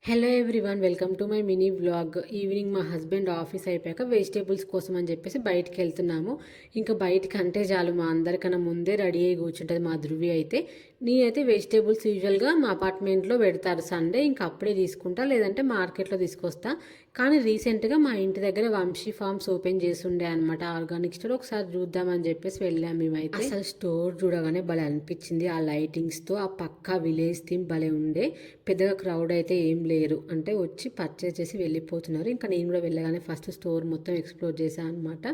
Hello everyone, welcome to my mini vlog. Evening మా husband office అయిపోయాక vegetables కోసం అని చెప్పేసి బయటికి వెళ్తున్నాము. ఇంకా బయటికి అంటే చాలు మా అందరికన్నా ముందే రెడీ అయ్యి కూర్చుంటుంది మా ధృవి అయితే. నేనైతే వెజిటేబుల్స్ యూజువల్గా మా అపార్ట్మెంట్లో పెడతారు సండే, ఇంకా అప్పుడే తీసుకుంటా, లేదంటే మార్కెట్లో తీసుకొస్తా. కానీ రీసెంట్గా మా ఇంటి దగ్గర వంశీ ఫార్మ్స్ ఓపెన్ చేస్తుండే అనమాట, ఆర్గానిక్ స్టోర్. ఒకసారి చూద్దామని చెప్పేసి వెళ్ళాము మేమైతే. అసలు స్టోర్ చూడగానే భలే అనిపించింది, ఆ లైటింగ్స్తో ఆ పక్కా విలేజ్ థీమ్ భలే ఉండే. పెద్దగా క్రౌడ్ అయితే ఏం లేరు, అంటే వచ్చి పర్చేస్ చేసి వెళ్ళిపోతున్నారు. ఇంకా నేను కూడా వెళ్ళగానే ఫస్ట్ స్టోర్ మొత్తం ఎక్స్ప్లోర్ చేశాను అనమాట.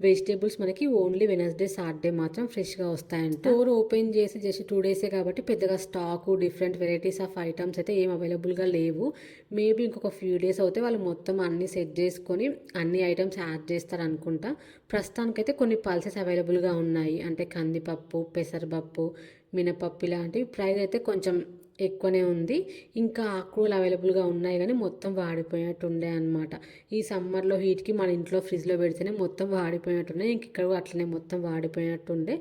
వెజిటేబుల్స్ మనకి ఓన్లీ వెనస్డే సాటర్డే మాత్రం ఫ్రెష్గా వస్తాయంట. స్టోర్ ఓపెన్ చేసి జస్ట్ 2 డేసే కాబట్టి పెద్దగా stock different varieties of items అయితే ఏం అవైలబుల్గా లేవు. మేబీ ఇంకొక ఫ్యూ డేస్ అవుతే వాళ్ళు మొత్తం అన్ని సెట్ చేసుకొని అన్ని ఐటమ్స్ యాడ్ చేస్తారు అనుకుంటా. ప్రస్తుతానికైతే కొన్ని పల్సెస్ అవైలబుల్గా ఉన్నాయి, అంటే కందిపప్పు, పెసరపప్పు, మినపప్పు ఇలాంటివి. ప్రైస్ అయితే కొంచెం ఎక్కువనే ఉంది. ఇంకా ఆకుకూరలు అవైలబుల్గా ఉన్నాయి, కానీ మొత్తం వాడిపోయినట్టు ఉండే అనమాట. ఈ సమ్మర్లో హీట్కి మన ఇంట్లో ఫ్రిడ్జ్లో పెడితేనే మొత్తం వాడిపోయినట్టున్నాయి. ఇంక ఇక్కడ అట్లనే మొత్తం వాడిపోయినట్టుండే.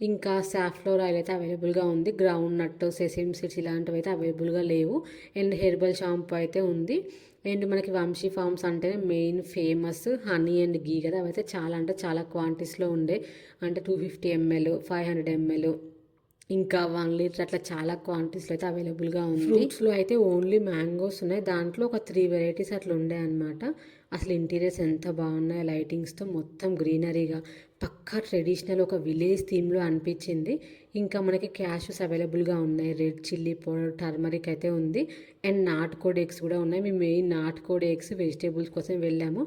ఇంకా సాఫ్లవర్ ఆయిల్ అయితే అవైలబుల్గా ఉంది. గ్రౌండ్ నట్, సెసిమ్ సీడ్స్ ఇలాంటివి అయితే అవైలబుల్గా లేవు. అండ్ హెర్బల్ షాంపూ అయితే ఉంది. అండ్ మనకి వంశీ ఫార్మ్స్ అంటేనే మెయిన్ ఫేమస్ హనీ అండ్ గీ కదా, అవైతే చాలా అంటే చాలా క్వాంటిటీస్లో ఉండే. అంటే 250 ml, 500 ml, ఇంకా 1 లీటర్ అట్లా చాలా క్వాంటిటీస్లో అయితే అవైలబుల్గా ఉంది. ఫ్రూట్స్లో అయితే ఓన్లీ మ్యాంగోస్ ఉన్నాయి, దాంట్లో ఒక 3 వెరైటీస్ అట్లా ఉండే అనమాట. అసలు ఇంటీరియర్స్ ఎంత బాగున్నాయి, లైటింగ్స్తో మొత్తం గ్రీనరీగా పక్కా ట్రెడిషనల్ ఒక విలేజ్ థీమ్లో అనిపించింది. ఇంకా మనకి క్యాషెస్ అవైలబుల్గా ఉన్నాయి, రెడ్ చిల్లీ పౌడర్, టర్మరిక్ అయితే ఉంది. అండ్ నాటుకోడి ఎగ్స్ కూడా ఉన్నాయి. మేము మెయిన్ నాటుకోడి ఎగ్స్ వెజిటేబుల్స్ కోసం వెళ్ళాము.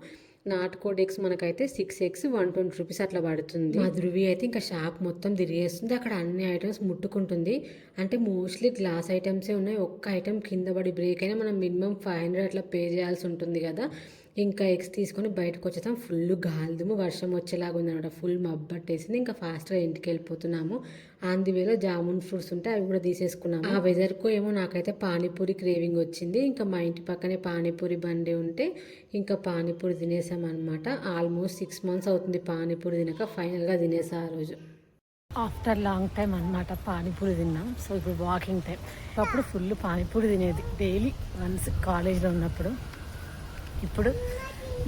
నాటుకోడి ఎగ్స్ మనకైతే 6 eggs 120 రూపీస్ అట్లా పడుతుంది. మా ధృవి అయితే ఇంకా షాప్ మొత్తం తిరిగేస్తుంది, అక్కడ అన్ని ఐటమ్స్ ముట్టుకుంటుంది. అంటే మోస్ట్లీ గ్లాస్ ఐటమ్సే ఉన్నాయి. ఒక్క ఐటమ్ కింద పడి బ్రేక్ అయినా మనం మినిమం 500 అట్లా పే చేయాల్సి ఉంటుంది కదా. ఇంకా ఎగ్స్ తీసుకొని బయటకు వచ్చేసాం. ఫుల్ గాలిదుము, వర్షం వచ్చేలాగా ఉందన్నమాట. ఫుల్ మబ్బట్టేసింది. ఇంకా ఫాస్ట్గా ఇంటికి వెళ్ళిపోతున్నాము. ఆన్ ది వేలో జామున్ ఫ్రూట్స్ ఉంటే అవి కూడా తీసేసుకున్నాము. ఆ వెదర్కు ఏమో నాకైతే పానీపూరి క్రేవింగ్ వచ్చింది. ఇంకా మా ఇంటి పక్కనే పానీపూరి బండి ఉంటే ఇంకా పానీపూరి తినేసాం అనమాట. ఆల్మోస్ట్ 6 months అవుతుంది పానీపూరి తినక. ఫైనల్గా తినేసా ఆ రోజు. ఆఫ్టర్ లాంగ్ టైం అనమాట పానీపూరి తిన్నాం. సో ఇప్పుడు వాకింగ్ టైం. అప్పుడు ఫుల్ పానీపూరి తినేది డైలీ వన్స్ కాలేజ్లో ఉన్నప్పుడు. ఇప్పుడు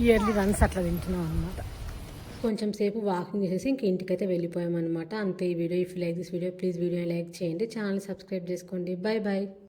ఇయర్లీ వన్స్ అట్లా తింటున్నాం అనమాట. కొంచెం సేపు వాకింగ్ చేసేసి ఇంక ఇంటికైతే వెళ్ళిపోయామన్నమాట. అంతే ఈ వీడియో. If you like this video please వీడియోని లైక్ చేయండి, ఛానల్ సబ్స్క్రైబ్ చేసుకోండి. Bye bye.